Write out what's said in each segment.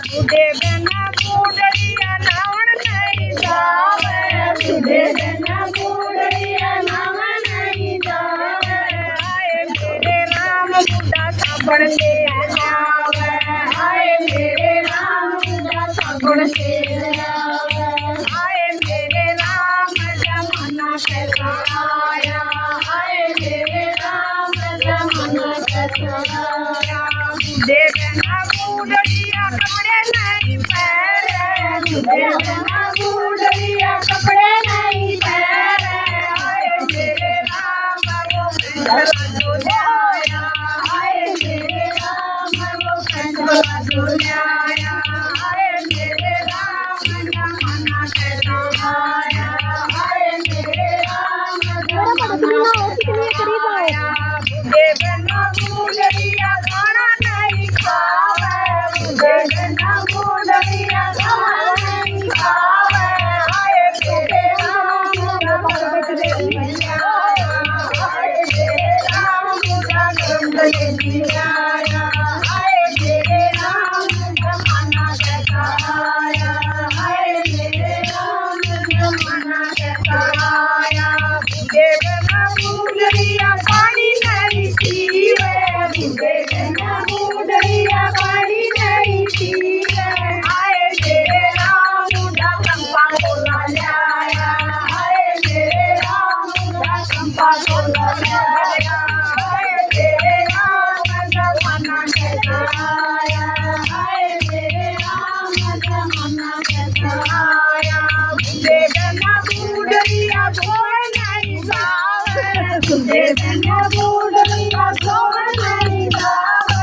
बूढ़े बिना बूढ़िया नावन नहीं जावे, बूढ़े बिना बूढ़िया नावन नहीं जावे। आए मेरे राम बूढ़ा साबण ले आवे, आए मेरे राम बूढ़ा साबण ले आवे। आए मेरे राम जमाना कैसा आया, आए मेरे राम जमाना कैसा आया। बूढ़े बिना बूढ़िया कपड़े नहीं पहने, बूढ़े बिना बूढ़िया कपड़े नहीं पहने। आए मेरे राम वो फैसला जो आया, आए मेरे राम वो फैसला जो आया। आए मेरे राम जमाना कैसा आया, आए मेरे राम जमाना कैसा आया। बूढ़े बिना बूढ़िया खाना नहीं खावे, बूढ़े बिना बूढ़िया खाना नहीं खावे। आए मेरे राम जमाना कैसा आया, आए मेरे राम जमाना कैसा आया। आए मेरे राम जमाना कैसा आया, आए मेरे राम जमाना कैसा आया। बूढ़े बिना बूढ़िया पानी नहीं पीवे, बूढ़े बिना बूढ़िया पानी नहीं पीवे। आए मेरे राम बूढ़ा चंपा तोला लाया, आए मेरे राम बूढ़ा चंपा तोला लाया। आए मेरे राम जमाना कैसा आया, आए मेरे राम जमाना कैसा आया। बूढ़े बिना बूढ़िया धोए नहीं जावे, बूढ़े बिना बूढ़िया धोए नहीं जावे।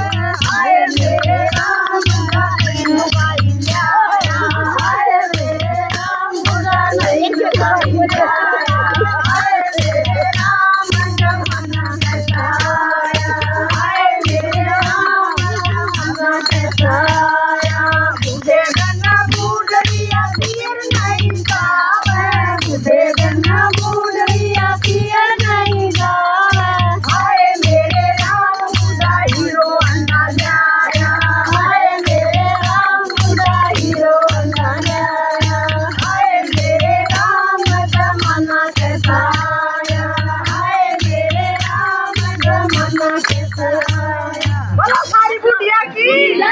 आए मेरे राम बूढ़ा नहीं लुगाई लाया, आए मेरे राम बूढ़ा नहीं लुगाई लाया। आए मेरे राम जमाना कैसा आया, आए मेरे राम जमाना कैसा आया। बूढ़े बिना बूढ़िया पियर नहीं जावे, बूढ़े बिना बूढ़िया पियर नहीं जावे। आए मेरे राम बूढ़ा हीरो अन्ना लाया, आए मेरे राम बूढ़ा हीरो अन्ना लाया। आए मेरे राम जमाना कैसा आया, आए मेरे राम जमाना कैसा आया। बोलो सारी बुढ़िया की जय।